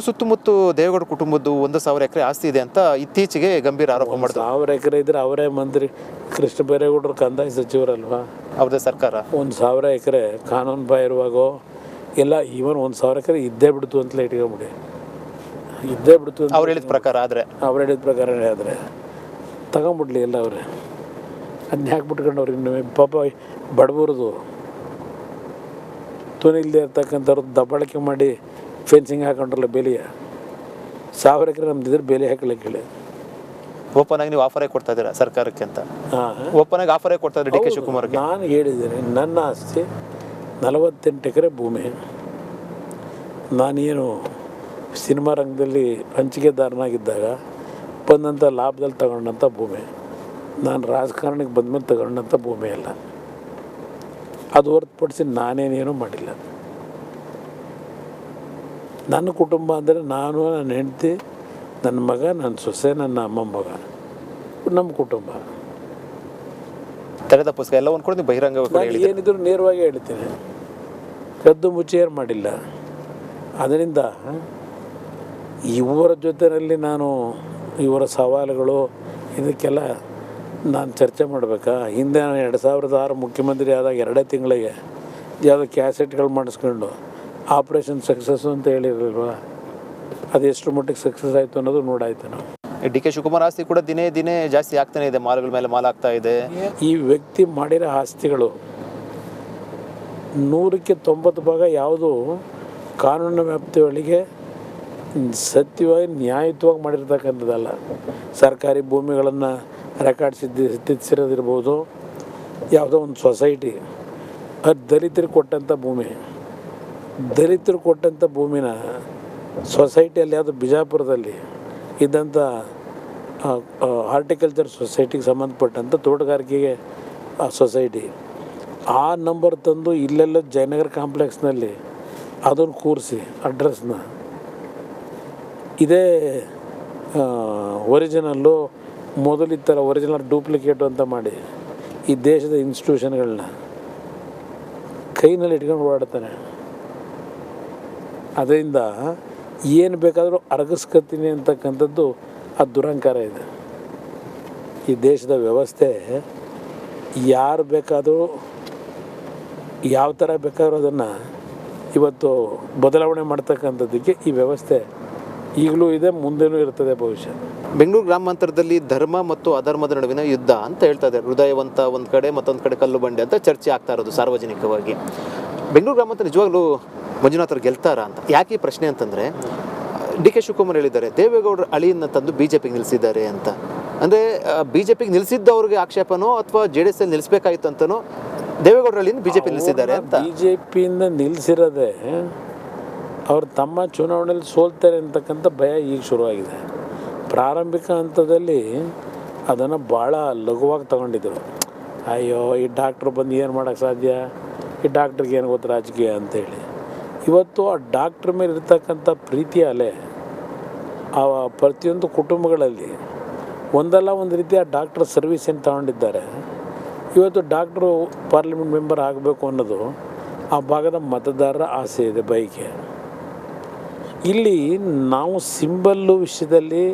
ಬೆಂಗಳೂರು ಸುತ್ತಮುತ್ತ ದೇವೇಗೌಡ ಕುಟುಂಬದ್ದು 1,000 ಎಕರೆ ಆಸ್ತಿ ಇದೆ ಅಂತ ಇತ್ತೀಚೆಗೆ ಗಂಭೀರ ಆರೋಪ ಮಾಡಿದ್ರು. 1,000 ಎಕರೆ ಇದ್ರೆ ಅವರೇ ಮಂತ್ರಿ ಕೃಷ್ಣ ಬೈರೇಗೌಡರು ಕಂದಾಯ ಸಚಿವರಲ್ವಾ? ಅವ್ರದ್ದೇ ಸರ್ಕಾರ 1,000 ಎಕರೆ ಕಾನೂನು ಬಾಹಿರವಾಗೋ ಎಲ್ಲ ಈವನ್ 1,000 ಎಕರೆ ಇದ್ದೇ ಬಿಡ್ತು ಅಂತಲೇ ಇಟ್ಕೊಂಬಿಡಿ, ಇದ್ದೇ ಬಿಡ್ತು ಅವ್ರು ಹೇಳಿದ ಪ್ರಕಾರ. ಅವ್ರು ಹೇಳಿದ ಪ್ರಕಾರನೇ ಆದರೆ ತಗೊಂಬಿಡ್ಲಿ ಎಲ್ಲ ಅವರೇ. ಅದನ್ನ ಯಾಕೆ ಬಿಟ್ಕೊಂಡು ಅವ್ರಿಗೆ ಇನ್ನೂ ಪಾಪ ಬಡಬರದು ತುನಿಲ್ದೇ ಇರ್ತಕ್ಕಂಥವ್ರು ದಬ್ಬಾಳಿಕೆ ಮಾಡಿ ಫೆನ್ಸಿಂಗ್ ಹಾಕೊಂಡ್ರಲ್ಲ ಬೇಲಿಯ 1,000 ಎಕರೆ ನಮ್ದಿದ್ರೆ ಬೇಲಿ ಹಾಕಲಿಕ್ಕೆ ಹೇಳಿ. ಓಪನ್ ಆಗಿ ನೀವು ಆಫರೇ ಕೊಡ್ತಾ ಇದ್ದೀರಾ ಸರ್ಕಾರಕ್ಕೆ ಅಂತ? ಓಪನ್ ಆಗಿ ಆಫರೇ ಕೊಡ್ತಾ ಇದ್ದೀರಿ ಡಿ ಕೆ ಶಿವಕುಮಾರ್ಗೆ? ನಾನು ಹೇಳಿದ್ದೇನೆ, ನನ್ನ ಆಸ್ತಿ 48 ಎಕರೆ ಭೂಮಿ. ನಾನೇನು ಸಿನಿಮಾ ರಂಗದಲ್ಲಿ ಹಂಚಿಕೆದಾರನಾಗಿದ್ದಾಗ ಬಂದಂಥ ಲಾಭದಲ್ಲಿ ತಗೊಂಡಂಥ ಭೂಮಿ, ನಾನು ರಾಜಕಾರಣಕ್ಕೆ ಬಂದಮೇಲೆ ತಗೊಂಡಂಥ ಭೂಮಿ ಅಲ್ಲ. ಅದು ಹೊರತುಪಡಿಸಿ ನಾನೇನೇನೂ ಮಾಡಿಲ್ಲ. ನನ್ನ ಕುಟುಂಬ ಅಂದರೆ ನಾನು, ನನ್ನ ಹೆಂಡತಿ, ನನ್ನ ಮಗ, ನನ್ನ ಸೊಸೆ, ನನ್ನ ಅಮ್ಮ ಮಗ, ನಮ್ಮ ಕುಟುಂಬ. ತೆರೆದ ಪುಸ್ತಕ ಎಲ್ಲ ಒಂದು ಕೊಡಿ ಬಹಿರಂಗ. ಏನಿದ್ರು ನೇರವಾಗಿ ಹೇಳ್ತೀನಿ, ಕದ್ದು ಮುಚ್ಚಿ ಏನು ಮಾಡಿಲ್ಲ. ಅದರಿಂದ ಇವರ ಜೊತೆಯಲ್ಲಿ ನಾನು ಇವರ ಸವಾಲುಗಳು ಇದಕ್ಕೆಲ್ಲ ನಾನು ಚರ್ಚೆ ಮಾಡಬೇಕಾ? ಹಿಂದೆ ನಾನು 2006 ಮುಖ್ಯಮಂತ್ರಿ ಆದಾಗ 2 ತಿಂಗಳಿಗೆ ಯಾವುದೋ ಕ್ಯಾಸೆಟ್ಗಳು ಮಾಡಿಸ್ಕೊಂಡು ಆಪ್ರೇಷನ್ ಸಕ್ಸಸ್ಸು ಅಂತ ಹೇಳಿರಲ್ವ, ಅದು ಎಷ್ಟು ಮಟ್ಟಿಗೆ ಸಕ್ಸಸ್ ಆಯಿತು ಅನ್ನೋದು ನೋಡಾಯ್ತು ನಾವು. ಡಿ ಕೆ ಶಿವಕುಮಾರ್ ಆಸ್ತಿ ಕೂಡ ದಿನೇ ದಿನೇ ಜಾಸ್ತಿ ಆಗ್ತಾನೆ ಇದೆ, ಮಾಲ್ಗಳ ಮೇಲೆ ಮಾಲ್ ಆಗ್ತಾ ಇದೆ. ಈ ವ್ಯಕ್ತಿ ಮಾಡಿರೋ ಆಸ್ತಿಗಳು 100ಕ್ಕೆ 90 ಭಾಗ ಯಾವುದು ಕಾನೂನಿನ ವ್ಯಾಪ್ತಿಯೊಳಗೆ ಸತ್ಯವಾಗಿ ನ್ಯಾಯಯುತವಾಗಿ ಮಾಡಿರ್ತಕ್ಕಂಥದ್ದಲ್ಲ. ಸರ್ಕಾರಿ ಭೂಮಿಗಳನ್ನು ರೆಕಾರ್ಡ್ ಸಿದ್ಧಿಸಿರೋದಿರ್ಬೋದು, ಯಾವುದೋ ಒಂದು ಸೊಸೈಟಿ ಅದು ದಲಿತರಿಗೆ ಕೊಟ್ಟಂಥ ಭೂಮಿ, ದಲಿತರು ಕೊಟ್ಟಂಥ ಭೂಮಿನ ಸೊಸೈಟಿಯಲ್ಲಿ ಯಾವುದೋ ಬಿಜಾಪುರದಲ್ಲಿ ಇದ್ದಂಥ ಹಾರ್ಟಿಕಲ್ಚರ್ ಸೊಸೈಟಿಗೆ ಸಂಬಂಧಪಟ್ಟಂಥ ತೋಟಗಾರಿಕೆಗೆ ಆ ಸೊಸೈಟಿ ಆ ನಂಬರ್ ತಂದು ಇಲ್ಲೆಲ್ಲ ಜಯನಗರ ಕಾಂಪ್ಲೆಕ್ಸ್ನಲ್ಲಿ ಅದನ್ನು ಕೂರಿಸಿ ಅಡ್ರೆಸ್ನ ಇದೇ ಒರಿಜಿನಲ್ಲು ಮೊದಲು ಈ ಥರ ಒರಿಜಿನಲ್ ಡೂಪ್ಲಿಕೇಟು ಅಂತ ಮಾಡಿ ಈ ದೇಶದ ಇನ್ಸ್ಟಿಟ್ಯೂಷನ್ಗಳನ್ನ ಕೈನಲ್ಲಿ ಇಟ್ಕೊಂಡು ಓಡಾಡ್ತಾನೆ. ಅದರಿಂದ ಏನು ಬೇಕಾದರೂ ಅರಗಿಸ್ಕೊತೀನಿ ಅಂತಕ್ಕಂಥದ್ದು ಆ ದುರಂಕಾರ ಇದೆ. ಈ ದೇಶದ ವ್ಯವಸ್ಥೆ ಯಾರು ಬೇಕಾದರೂ ಯಾವ ಥರ ಬೇಕಾದರೂ ಅದನ್ನು ಇವತ್ತು ಬದಲಾವಣೆ ಮಾಡ್ತಕ್ಕಂಥದ್ದಕ್ಕೆ ಈ ವ್ಯವಸ್ಥೆ ಈಗಲೂ ಇದೆ, ಮುಂದೆನೂ ಇರ್ತದೆ ಭವಿಷ್ಯ. ಬೆಂಗಳೂರು ಗ್ರಾಮಾಂತರದಲ್ಲಿ ಧರ್ಮ ಮತ್ತು ಅಧರ್ಮದ ನಡುವಿನ ಯುದ್ಧ ಅಂತ ಹೇಳ್ತಾ ಇದ್ದಾರೆ. ಹೃದಯವಂತ ಒಂದು ಕಡೆ, ಮತ್ತೊಂದು ಕಡೆ ಕಲ್ಲು ಬಂಡೆ ಅಂತ ಚರ್ಚೆ ಆಗ್ತಾ ಇರೋದು ಸಾರ್ವಜನಿಕವಾಗಿ. ಬೆಂಗಳೂರು ಗ್ರಾಮಾಂತರ ನಿಜವಾಗ್ಲೂ ಮಂಜುನಾಥ್ ಅವರು ಗೆಲ್ತಾರಾ ಅಂತ? ಯಾಕೆ ಈ ಪ್ರಶ್ನೆ ಅಂತಂದರೆ, ಡಿ ಕೆ ಶಿವಕುಮಾರ್ ಹೇಳಿದ್ದಾರೆ ದೇವೇಗೌಡರ ಅಳಿಯನ್ನು ತಂದು BJPಗೆ ನಿಲ್ಲಿಸಿದ್ದಾರೆ ಅಂತ. ಅಂದರೆ BJPಗೆ ನಿಲ್ಲಿಸಿದ್ದವ್ರಿಗೆ ಆಕ್ಷೇಪನೋ ಅಥವಾ JDS ಅಲ್ಲಿ ನಿಲ್ಲಿಸಬೇಕಾಗಿತ್ತು ಅಂತನೋ ದೇವೇಗೌಡರ ಅಳಿಯನ್ನು BJP ನಿಲ್ಲಿಸಿದ್ದಾರೆ ಅಂತ? BJPಯಿಂದ ನಿಲ್ಲಿಸಿರೋದೇ ಅವ್ರು ತಮ್ಮ ಚುನಾವಣೆಯಲ್ಲಿ ಸೋಲ್ತಾರೆ ಅಂತಕ್ಕಂಥ ಭಯ ಈಗ ಶುರುವಾಗಿದೆ. ಪ್ರಾರಂಭಿಕ ಹಂತದಲ್ಲಿ ಅದನ್ನು ಭಾಳ ಲಘುವಾಗಿ ತಗೊಂಡಿದ್ದರು. ಅಯ್ಯೋ ಈ ಡಾಕ್ಟ್ರು ಬಂದು ಏನು ಮಾಡೋಕ್ಕೆ ಸಾಧ್ಯ, ಈ ಡಾಕ್ಟ್ರಿಗೆ ಏನು ಗೊತ್ತು ರಾಜಕೀಯ ಅಂತೇಳಿ. ಇವತ್ತು ಆ ಡಾಕ್ಟ್ರ್ ಮೇಲೆ ಇರ್ತಕ್ಕಂಥ ಪ್ರೀತಿ ಅಲೆ ಆ ಪ್ರತಿಯೊಂದು ಕುಟುಂಬಗಳಲ್ಲಿ ಒಂದಲ್ಲ ಒಂದು ರೀತಿ ಆ ಡಾಕ್ಟ್ರ್ ಸರ್ವಿಸನ್ನು ತಗೊಂಡಿದ್ದಾರೆ. ಇವತ್ತು ಡಾಕ್ಟ್ರು ಪಾರ್ಲಿಮೆಂಟ್ ಮೆಂಬರ್ ಆಗಬೇಕು ಅನ್ನೋದು ಆ ಭಾಗದ ಮತದಾರರ ಆಸೆ ಇದೆ, ಬಯಕೆ. ಇಲ್ಲಿ ನಾವು ಸಿಂಬಲ್ ವಿಷಯದಲ್ಲಿ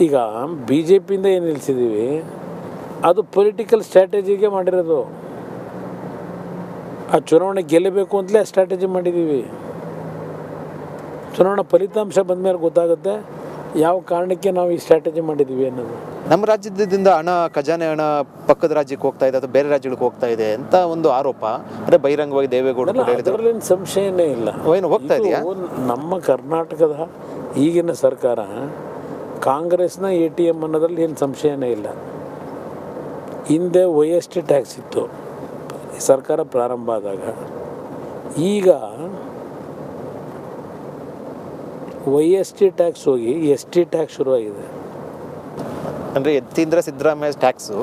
ಈಗ BJPಯಿಂದ ಏನು ನಿಲ್ಲಿಸಿದ್ದೀವಿ ಅದು ಪೊಲಿಟಿಕಲ್ ಸ್ಟ್ರಾಟಜಿಗೆ ಮಾಡಿರೋದು. ಆ ಚುನಾವಣೆ ಗೆಲ್ಲಬೇಕು ಅಂತಲೇ ಸ್ಟ್ರಾಟಜಿ ಮಾಡಿದ್ದೀವಿ. ಚುನಾವಣಾ ಫಲಿತಾಂಶ ಬಂದಮೇಲೆ ಗೊತ್ತಾಗುತ್ತೆ ಯಾವ ಕಾರಣಕ್ಕೆ ನಾವು ಈ ಸ್ಟ್ರಾಟಜಿ ಮಾಡಿದ್ದೀವಿ ಅನ್ನೋದು. ನಮ್ಮ ರಾಜ್ಯದಿಂದ ಹಣ, ಖಜಾನೆ ಹಣ ಪಕ್ಕದ ರಾಜ್ಯಕ್ಕೆ ಹೋಗ್ತಾ ಇದೆ ಅಥವಾ ಬೇರೆ ರಾಜ್ಯಗಳಿಗೆ ಹೋಗ್ತಾ ಇದೆ ಅಂತ ಒಂದು ಆರೋಪ. ಅಂದರೆ ಬಹಿರಂಗವಾಗಿ ದೇವೇಗೌಡರು ಅದರಲ್ಲೇನು ಸಂಶಯನೇ ಇಲ್ಲ. ಏನು ಹೋಗ್ತಾ ಇದೆಯಾ? ನಮ್ಮ ಕರ್ನಾಟಕದ ಈಗಿನ ಸರ್ಕಾರ ಕಾಂಗ್ರೆಸ್ನ ATM ಅನ್ನೋದ್ರಲ್ಲಿ ಏನು ಸಂಶಯನೇ ಇಲ್ಲ. ಹಿಂದೆ OST ಟ್ಯಾಕ್ಸ್ ಇತ್ತು ಸರ್ಕಾರ ಪ್ರಾರಂಭ ಆದಾಗ. ಈಗ OST ಟ್ಯಾಕ್ಸ್ ಹೋಗಿ ST ಟ್ಯಾಕ್ಸ್ ಶುರುವಾಗಿದೆ. ಅಂದರೆ ಎತ್ತಿಂದ್ರೆ ಸಿದ್ದರಾಮಯ್ಯ ಟ್ಯಾಕ್ಸು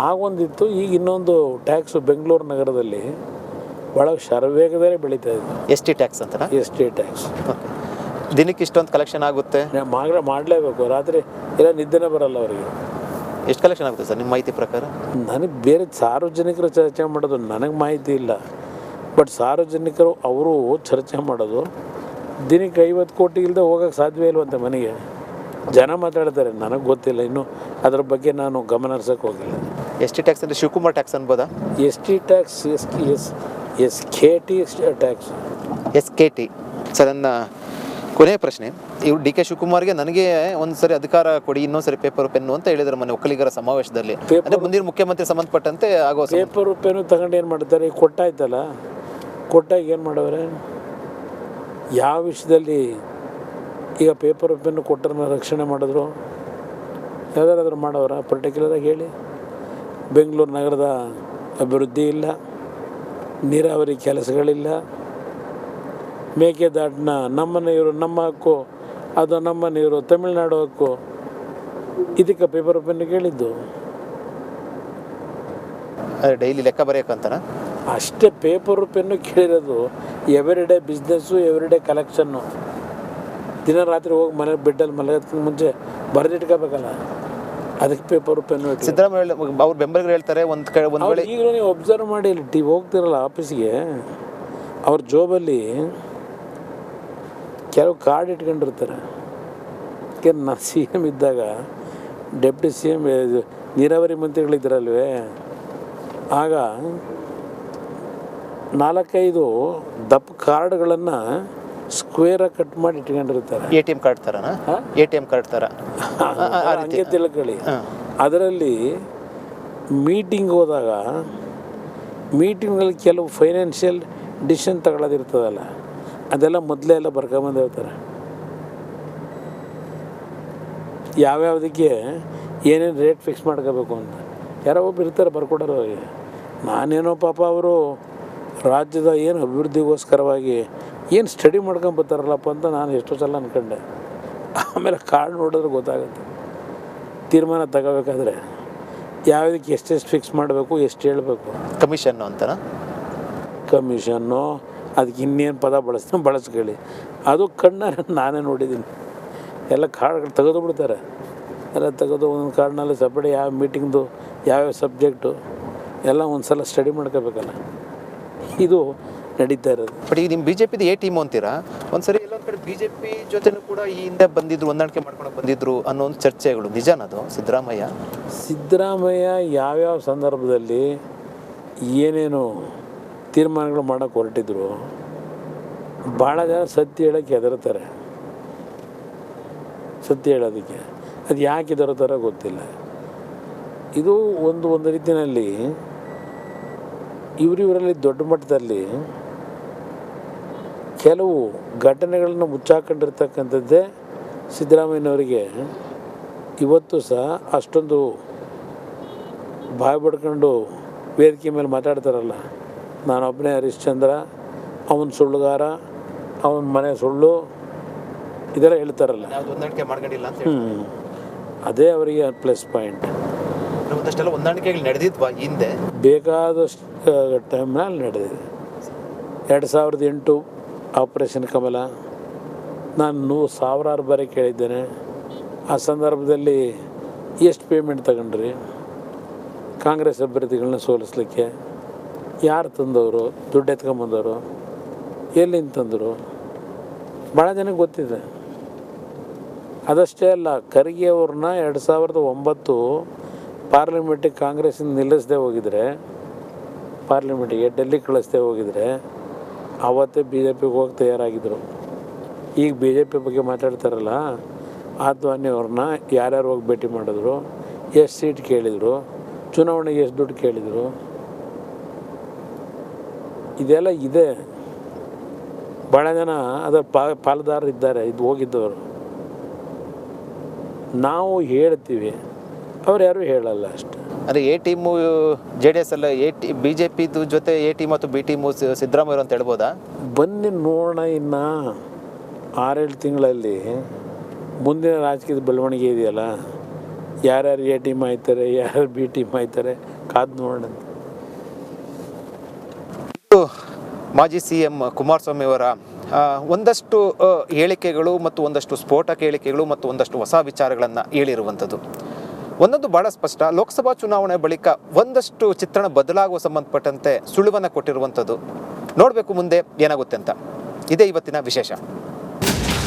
ಆಗೊಂದಿತ್ತು. ಈಗ ಇನ್ನೊಂದು ಟ್ಯಾಕ್ಸು ಬೆಂಗಳೂರು ನಗರದಲ್ಲಿ ಭಾಳ ಶರವೇಗದಲ್ಲೇ ಬೆಳೀತಾ ಇದೆ. ST ಟ್ಯಾಕ್ಸ್ ಅಂತ? ST tax. ದಿನಕ್ಕೆ ಇಷ್ಟೊಂದು ಕಲೆಕ್ಷನ್ ಆಗುತ್ತೆ, ಮಾಡಲೇಬೇಕು. ರಾತ್ರಿ ಎಲ್ಲ ನಿದ್ದೆನೇ ಬರಲ್ಲ ಅವರಿಗೆ. ಎಷ್ಟು ಕಲೆಕ್ಷನ್ ಆಗುತ್ತೆ ಸರ್ ನಿಮ್ಮ ಮಾಹಿತಿ ಪ್ರಕಾರ? ನನಗೆ ಬೇರೆ ಸಾರ್ವಜನಿಕರು ಚರ್ಚೆ ಮಾಡೋದು ನನಗೆ ಮಾಹಿತಿ ಇಲ್ಲ. ಬಟ್ ಸಾರ್ವಜನಿಕರು ಅವರು ಚರ್ಚೆ ಮಾಡೋದು ದಿನಕ್ಕೆ 50 ಕೋಟಿ ಇಲ್ಲದೆ ಹೋಗೋಕ್ಕೆ ಸಾಧ್ಯವೇ ಇಲ್ವಂತೆ ಮನೆಗೆ. ಜನ ಮಾತಾಡ್ತಾರೆ, ನನಗೆ ಗೊತ್ತಿಲ್ಲ ಇನ್ನು ಅದ್ರ ಬಗ್ಗೆ ನಾನು ಗಮನ ಹರಿಸೋಕ್ಕೆ ಹೋಗಿಲ್ಲ. ಎಸ್ ಟಿ ಟ್ಯಾಕ್ಸ್ ಅಂದರೆ ಶಿವಕುಮಾರ್ ಟ್ಯಾಕ್ಸ್ ಅನ್ಬೋದಾ? S T tax S K T tax SKT. Sir ನನ್ನ ಕೊನೆಯ ಪ್ರಶ್ನೆ, ಇವ್ರು ಡಿ ಕೆ ಶಿವಕುಮಾರ್ಗೆ ನನಗೆ ಒಂದು ಸರಿ ಅಧಿಕಾರ ಕೊಡಿ, ಇನ್ನೊಂದು ಸರಿ ಪೇಪರ್ ಪೆನ್ನು ಅಂತ ಹೇಳಿದ್ರು ಮೊನ್ನೆ ಒಕ್ಕಲಿಗರ ಸಮಾವೇಶದಲ್ಲಿ. ಅಂದರೆ ಮುಂದಿನ ಮುಖ್ಯಮಂತ್ರಿ ಸಂಬಂಧಪಟ್ಟಂತೆ ಆಗೋ ಪೇಪರು ಪೆನ್ನು ತಗೊಂಡು ಏನು ಮಾಡ್ತಾರೆ? ಈಗ ಕೊಟ್ಟಾಯ್ತಲ್ಲ, ಕೊಟ್ಟಾಗ ಏನು ಮಾಡವ್ರೆ? ಯಾವ ವಿಷಯದಲ್ಲಿ ಈಗ ಪೇಪರ್ ಪೆನ್ನು ಕೊಟ್ಟರನ್ನ ರಕ್ಷಣೆ ಮಾಡಿದ್ರು? ಯಾವ್ದಾರಾದ್ರೂ ಮಾಡವ್ರ ಪರ್ಟಿಕ್ಯುಲರಾಗಿ ಹೇಳಿ? ಬೆಂಗಳೂರು ನಗರದ ಅಭಿವೃದ್ಧಿ ಇಲ್ಲ, ನೀರಾವರಿ ಕೆಲಸಗಳಿಲ್ಲ, ಮೇಕೆದಾಟನ್ನ ನಮ್ಮ ನೀರು ನಮ್ಮ ಹಕ್ಕು, ಅದು ನಮ್ಮ ನೀರು ತಮಿಳುನಾಡು ಹಕ್ಕು, ಇದಕ್ಕೆ ಪೇಪರ್ ಪೆನ್ನು ಕೇಳಿದ್ದು. ಡೈಲಿ ಲೆಕ್ಕ ಬರೆಯೋಕ್ಕಂತಾನ ಅಷ್ಟೇ ಪೇಪರು ಪೆನ್ನು ಕೇಳಿರೋದು. Everyday business, everyday collection. ದಿನ ರಾತ್ರಿ ಹೋಗಿ ಮನೆ ಬೆಡ್ಡಲ್ಲಿ ಮಲಗೋದಕ್ಕಿಂತ ಮುಂಚೆ ಬರೆದಿಟ್ಕೋಬೇಕಲ್ಲ, ಅದಕ್ಕೆ ಪೇಪರು ಪೆನ್ನು. ಸಿದ್ದರಾಮಯ್ಯ ಅವ್ರ ಬೆಂಬಲಿಗರು ಹೇಳ್ತಾರೆ ಒಂದು ವೇಳೆ ಈಗಲೂ ನೀವು ಒಬ್ಸರ್ವ್ ಮಾಡಿ, ಇಲ್ಲಿ ಹೋಗ್ತಿರಲ್ಲ ಆಫೀಸಿಗೆ, ಅವ್ರ ಜೋಬಲ್ಲಿ ಕೆಲವು ಕಾರ್ಡ್ ಇಟ್ಕೊಂಡಿರ್ತಾರೆ. ನಾನು CM ಇದ್ದಾಗ ಡೆಪ್ಟಿ CM ನೀರಾವರಿ ಮಂತ್ರಿಗಳಿದ್ದರಲ್ವೇ, ಆಗ 4-5 ದಪ್ಪ ಕಾರ್ಡ್ಗಳನ್ನು ಸ್ಕ್ವೇರಾಗಿ ಕಟ್ ಮಾಡಿ ಇಟ್ಕೊಂಡಿರ್ತಾರೆ. ATM ಕಾರ್ಡ್ ಥರನ? ATM ಕಾರ್ಡ್ ಥರ ಹಂಗೆ ತಿಳ್ಕೊಳ್ಳಿ. ಅದರಲ್ಲಿ ಮೀಟಿಂಗ್ ಹೋದಾಗ ಮೀಟಿಂಗ್ಗಳಲ್ಲಿ ಕೆಲವು ಫೈನಾನ್ಷಿಯಲ್ ಡಿಸಿಷನ್ ತಗೊಳ್ಳೋದಿರ್ತದಲ್ಲ, ಅದೆಲ್ಲ ಮೊದಲೇ ಎಲ್ಲ ಬರ್ಕೊಂಬಂದಿರ್ತಾರೆ. ಯಾವ್ಯಾವುದಕ್ಕೆ ಏನೇನು ರೇಟ್ ಫಿಕ್ಸ್ ಮಾಡ್ಕೋಬೇಕು ಅಂತ ಯಾರೋ ಒಬ್ಬರು ಇರ್ತಾರೆ ಬರ್ಕೊಡೋರು. ನಾನೇನೋ ಪಾಪ ಅವರು ರಾಜ್ಯದ ಏನು ಅಭಿವೃದ್ಧಿಗೋಸ್ಕರವಾಗಿ ಏನು ಸ್ಟಡಿ ಮಾಡ್ಕೊಂಬರ್ತಾರಲ್ಲಪ್ಪ ಅಂತ ನಾನು ಎಷ್ಟೋ ಸಲ ಅಂದ್ಕೊಂಡೆ. ಆಮೇಲೆ ಕಾರ್ಡ್ ನೋಡಿದ್ರೆ ಗೊತ್ತಾಗುತ್ತೆ. ತೀರ್ಮಾನ ತಗೋಬೇಕಾದ್ರೆ ಯಾವುದಕ್ಕೆ ಎಷ್ಟೆಷ್ಟು ಫಿಕ್ಸ್ ಮಾಡಬೇಕು, ಎಷ್ಟು ಹೇಳಬೇಕು. ಕಮಿಷನ್ನು ಅಂತನಾ? ಕಮಿಷನ್ನು, ಅದಕ್ಕೆ ಇನ್ನೇನು ಪದ ಬಳಸ್ಕೊಳ್ಳಿ. ಅದು ಕಣ್ಣಾರೆ ನಾನೇ ನೋಡಿದ್ದೀನಿ. ಎಲ್ಲ ಕಾರ್ಡ್ಗಳು ತೆಗೆದು ಬಿಡ್ತಾರೆ. ಎಲ್ಲ ತೆಗೆದು ಒಂದೊಂದು ಕಾರ್ಡ್ನಲ್ಲಿ ಸಪ್ರೇಟ್ ಯಾವ ಮೀಟಿಂಗ್ದು ಯಾವ್ಯಾವ ಸಬ್ಜೆಕ್ಟು ಎಲ್ಲ ಒಂದು ಸಲ ಸ್ಟಡಿ ಮಾಡ್ಕೋಬೇಕಲ್ಲ. ಇದು ನಡೀತಾ ಇರೋದು. ಬಟ್ ಈಗ ನಿಮ್ಮ BJPದು A ಟೀಮು ಅಂತೀರಾ, ಒಂದು ಸರಿ ಎಲ್ಲೊಂದು ಕಡೆ BJP ಜೊತೆನೂ ಕೂಡ ಈ ಹಿಂದೆ ಬಂದಿದ್ರು, ಹೊಂದಾಣಿಕೆ ಮಾಡ್ಕೊಂಡು ಬಂದಿದ್ರು ಅನ್ನೋ ಒಂದು ಚರ್ಚೆಗಳು ನಿಜಾನದು? ಸಿದ್ದರಾಮಯ್ಯ ಯಾವ್ಯಾವ ಸಂದರ್ಭದಲ್ಲಿ ಏನೇನು ತೀರ್ಮಾನಗಳು ಮಾಡೋಕ್ಕೆ ಹೊರಟಿದ್ರು, ಭಾಳ ಜನ ಸತ್ಯ ಹೇಳೋಕ್ಕೆ ಹೆದರ್ತಾರೆ. ಸತ್ಯ ಹೇಳೋದಕ್ಕೆ ಅದು ಯಾಕೆ ಹೆದರ್ತಾರೋ ಗೊತ್ತಿಲ್ಲ. ಇದು ಒಂದು ರೀತಿಯಲ್ಲಿ ಇವರಲ್ಲಿ ದೊಡ್ಡ ಮಟ್ಟದಲ್ಲಿ ಕೆಲವು ಘಟನೆಗಳನ್ನು ಮುಚ್ಚಾಕೊಂಡಿರ್ತಕ್ಕಂಥದ್ದೇ ಸಿದ್ದರಾಮಯ್ಯನವರಿಗೆ ಇವತ್ತು ಸಹ ಅಷ್ಟೊಂದು ಬಾಯಿ ಬಡ್ಕೊಂಡು ವೇದಿಕೆ ಮೇಲೆ ಮಾತಾಡ್ತಾರಲ್ಲ, ನಾನೊಬ್ಬನೇ ಹರಿಶ್ಚಂದ್ರ, ಅವನ ಸುಳ್ಳುಗಾರ, ಅವನ ಮನೆ ಸುಳ್ಳು, ಇದೆಲ್ಲ ಹೇಳ್ತಾರಲ್ಲ. ಹೊಂದಾಣಿಕೆ ಮಾಡ್ಕೊಂಡಿಲ್ಲ ಅಂತ ಅದೇ ಅವರಿಗೆ ಪ್ಲಸ್ ಪಾಯಿಂಟ್. ಒಂದಷ್ಟೆಲ್ಲ ಹೊಂದಾಣಿಕೆಗಳು ನಡೆದಿದ್ವಾ ಹಿಂದೆ? ಬೇಕಾದಷ್ಟು ಟೈಮ್ನಲ್ಲಿ ನಡೆದಿದೆ. 2008 ಆಪರೇಷನ್ ಕಮಲ, ನಾನು ಸಾವಿರಾರು ಬಾರಿ ಕೇಳಿದ್ದೇನೆ. ಆ ಸಂದರ್ಭದಲ್ಲಿ ಎಷ್ಟು ಪೇಮೆಂಟ್ ತಗೊಂಡ್ರಿ ಕಾಂಗ್ರೆಸ್ ಅಭ್ಯರ್ಥಿಗಳನ್ನ ಸೋಲಿಸ್ಲಿಕ್ಕೆ? ಯಾರು ತಂದವರು? ದುಡ್ಡು ಎತ್ಕೊಂಬಂದವರು? ಎಲ್ಲಿಂದ ತಂದರು? ಭಾಳ ಜನಕ್ಕೆ ಗೊತ್ತಿದೆ. ಅದಷ್ಟೇ ಅಲ್ಲ, ಖರ್ಗೆ ಅವ್ರನ್ನ 2009 ಪಾರ್ಲಿಮೆಂಟಿಗೆ ಕಾಂಗ್ರೆಸ್ಸಿಂದ ನಿಲ್ಲಿಸದೆ ಹೋಗಿದ್ರೆ, ಪಾರ್ಲಿಮೆಂಟಿಗೆ ಡೆಲ್ಲಿ ಕಳಿಸದೆ ಹೋಗಿದ್ರೆ ಆವತ್ತೇ BJPಗೆ ಹೋಗಿ ತಯಾರಾಗಿದ್ದರು. ಈಗ BJP ಬಗ್ಗೆ ಮಾತಾಡ್ತಾರಲ್ಲ, ಆದ್ವಾನಿ ಅವ್ರನ್ನ ಯಾರ್ಯಾರು ಹೋಗಿ ಭೇಟಿ ಮಾಡಿದ್ರು, ಎಷ್ಟು ಸೀಟ್ ಕೇಳಿದರು, ಚುನಾವಣೆಗೆ ಎಷ್ಟು ದುಡ್ಡು ಕೇಳಿದರು, ಇದೆಲ್ಲ ಇದೆ. ಭಾಳ ಜನ ಅದರ ಪಾಲುದಾರರಿದ್ದಾರೆ, ಇದು ಹೋಗಿದ್ದವರು. ನಾವು ಹೇಳ್ತೀವಿ, ಅವ್ರು ಯಾರೂ ಹೇಳಲ್ಲ ಅಷ್ಟೆ. ಅಂದರೆ A ಟೀಮು JDS ಅಲ್ಲ, BJPದು ಜೊತೆ A ಟೀಮ್ ಮತ್ತು B ಟೀಮು ಸಿದ್ದರಾಮಯ್ಯ ಅಂತ ಹೇಳ್ಬೋದಾ? ಬನ್ನಿ ನೋಡೋಣ. ಇನ್ನು 6-7 ತಿಂಗಳಲ್ಲಿ ಮುಂದಿನ ರಾಜಕೀಯದ ಬೆಳವಣಿಗೆ ಇದೆಯಲ್ಲ, ಯಾರ್ಯಾರು A ಟೀಮ್ ಆಯ್ತಾರೆ, ಯಾರ್ಯಾರು B ಟೀಮ್ ಆಯ್ತಾರೆ, ಕಾದು ನೋಡೋಣ. ಮಾಜಿ CM ಕುಮಾರಸ್ವಾಮಿ ಅವರ ಒಂದಷ್ಟು ಹೇಳಿಕೆಗಳು ಮತ್ತು ಒಂದಷ್ಟು ಸ್ಫೋಟಕ ಹೇಳಿಕೆಗಳು ಮತ್ತು ಒಂದಷ್ಟು ಹೊಸ ವಿಚಾರಗಳನ್ನು ಹೇಳಿರುವಂಥದ್ದು. ಒಂದೊಂದು ಬಹಳ ಸ್ಪಷ್ಟ, ಲೋಕಸಭಾ ಚುನಾವಣೆ ಬಳಿಕ ಒಂದಷ್ಟು ಚಿತ್ರಣ ಬದಲಾಗುವ ಸಂಬಂಧಪಟ್ಟಂತೆ ಸುಳಿವನ್ನು ಕೊಟ್ಟಿರುವಂಥದ್ದು. ನೋಡಬೇಕು ಮುಂದೆ ಏನಾಗುತ್ತೆ ಅಂತ. ಇದೇ ಇವತ್ತಿನ ವಿಶೇಷ.